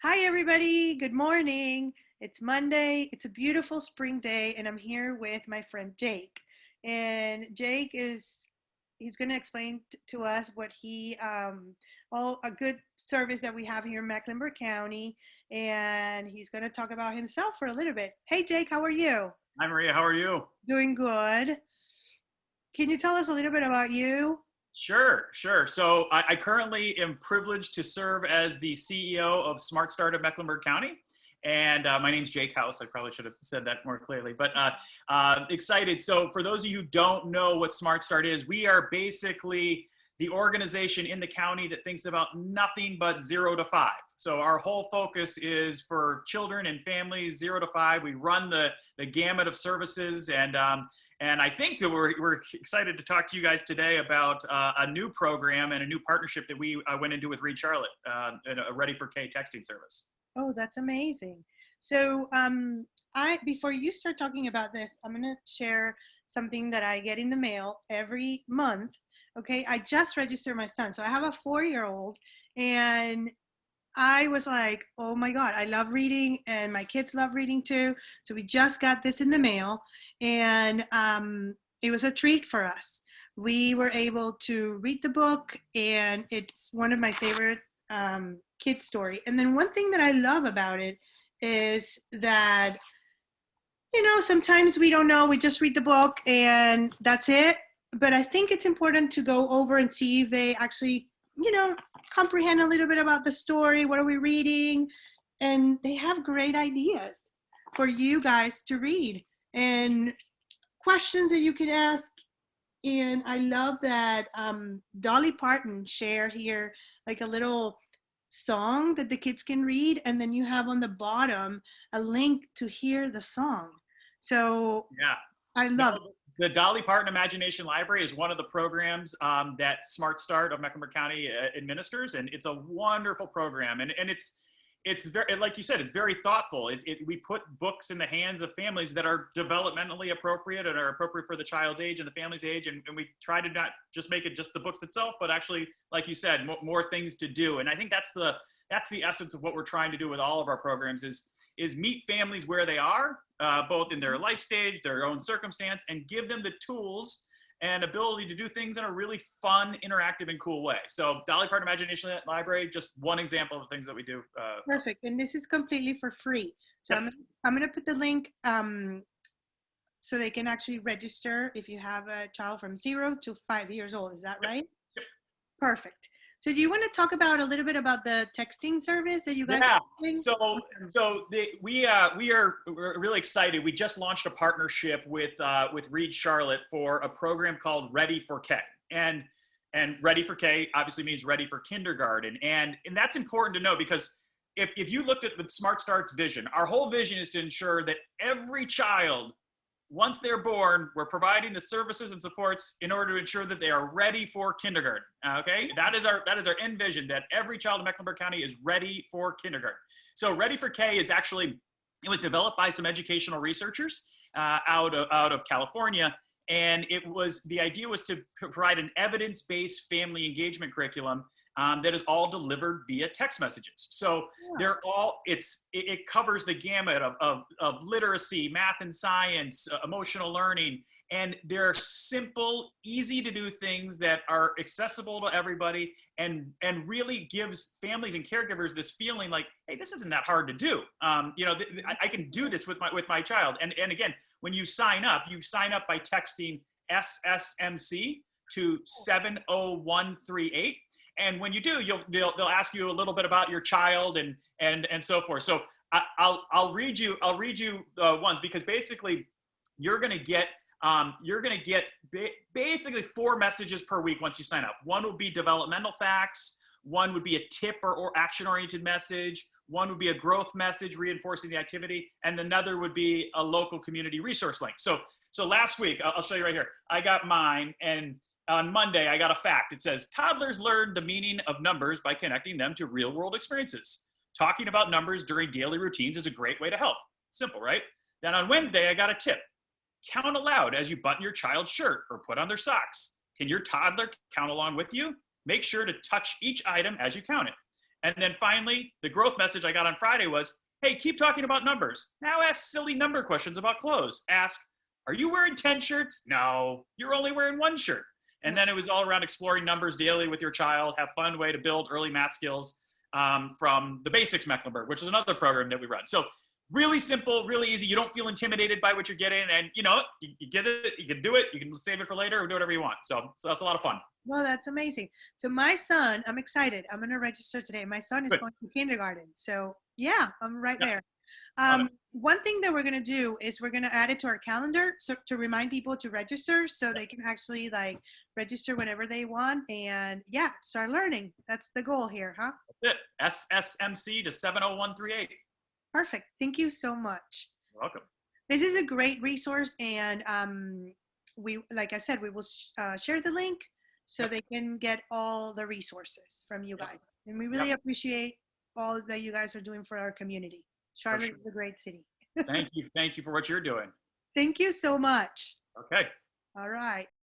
Hi, everybody. Good morning. It's Monday. It's a beautiful spring day, and I'm here with my friend Jake. And Jake he's going to explain to us what a good service that we have here in Mecklenburg County. And he's going to talk about himself for a little bit. Hey, Jake, how are you? Hi, Maria. How are you? Doing good. Can you tell us a little bit about you? Sure. So I currently am privileged to serve as the CEO of Start of Mecklenburg County. And my name's Jake House. I probably should have said that more clearly, but excited. So for those of you who don't know what Smart Start is, we are basically the organization in the county that thinks about nothing but 0 to 5. So our whole focus is for children and families 0 to 5. We run the gamut of services, and I think that we're excited to talk to you guys today about a new program and a new partnership that we went into with Reed Charlotte, a Ready4K texting service. Oh, that's amazing. So, I before you start talking about this, I'm gonna share something that I get in the mail every month. Okay, I just registered my son, so I have a 4-year-old, and I was like, oh my God, I love reading, and my kids love reading too. So we just got this in the mail, and it was a treat for us. We were able to read the book, and it's one of my favorite kid story. And then one thing that I love about it is that, sometimes we don't know, we just read the book and that's it. But I think it's important to go over and see if they actually, comprehend a little bit about the story. What are we reading? And they have great ideas for you guys to read and questions that you can ask. And I love that Dolly Parton share here like a little song that the kids can read, and then you have on the bottom a link to hear the song. So Yeah. I No, love it. the Dolly Parton Imagination Library is one of the programs that Smart Start of Mecklenburg County administers, and it's a wonderful program. And it's very, like you said, it's very thoughtful. We put books in the hands of families that are developmentally appropriate and are appropriate for the child's age and the family's age, and we try to not just make it just the books itself, but actually, like you said, more things to do. And I think that's the essence of what we're trying to do with all of our programs is meet families where they are, both in their life stage, their own circumstance, and give them the tools and ability to do things in a really fun, interactive, and cool way. So Dolly Parton Imagination Library, just one example of the things that we do. Perfect. And this is completely for free. So Yes. I'm gonna put the link so they can actually register if you have a child from 0 to 5 years old. Is that right? Yep. Perfect. So do you want to talk about a little bit about the texting service that you guys Yeah. are doing? We're really excited. We just launched a partnership with Reed Charlotte for a program called Ready4K, and Ready4K obviously means ready for kindergarten, and that's important to know because if you looked at the Smart Start's vision, our whole vision is to ensure that every child, once they're born, we're providing the services and supports in order to ensure that they are ready for kindergarten. Okay, that is our end vision, that every child in Mecklenburg County is ready for kindergarten. So Ready4K it was developed by some educational researchers out of California, and the idea was to provide an evidence-based family engagement curriculum that is all delivered via text messages. So it covers the gamut of literacy, math and science, emotional learning, and they're simple, easy to do things that are accessible to everybody, and really gives families and caregivers this feeling like, hey, this isn't that hard to do. I can do this with my child. And again, when you sign up by texting SSMC to 70138. And when you do, they'll ask you a little bit about your child and so forth. So I'll read you ones, because basically you're going to get basically 4 messages per week once you sign up. One will be developmental facts. One would be a tip or action-oriented message. One would be a growth message reinforcing the activity, and another would be a local community resource link. So last week, I'll show you right here. I got mine, and on Monday, I got a fact. It says, toddlers learn the meaning of numbers by connecting them to real-world experiences. Talking about numbers during daily routines is a great way to help. Simple, right? Then on Wednesday, I got a tip. Count aloud as you button your child's shirt or put on their socks. Can your toddler count along with you? Make sure to touch each item as you count it. And then finally, the growth message I got on Friday was, hey, keep talking about numbers. Now ask silly number questions about clothes. Ask, are you wearing 10 shirts? No, you're only wearing 1 shirt. And then it was all around exploring numbers daily with your child, have fun way to build early math skills from the Basics Mecklenburg, which is another program that we run. So really simple, really easy. You don't feel intimidated by what you're getting. And you know, you get it, you can do it, you can save it for later or do whatever you want. So that's a lot of fun. Well, that's amazing. So my son, I'm excited. I'm going to register today. My son is Good. going to kindergarten. So yeah, I'm right Yeah. there. Love it. One thing that we're going to do is we're going to add it to our calendar so to remind people to register so they can actually like register whenever they want and yeah, start learning. That's the goal here, huh? That's it. SSMC to 70138. Perfect. Thank you so much. You're welcome. This is a great resource and we, like I said, we will share the link so they can get all the resources from you guys. And we really appreciate all that you guys are doing for our community. Charlotte is a great city. Thank you. Thank you for what you're doing. Thank you so much. Okay. All right.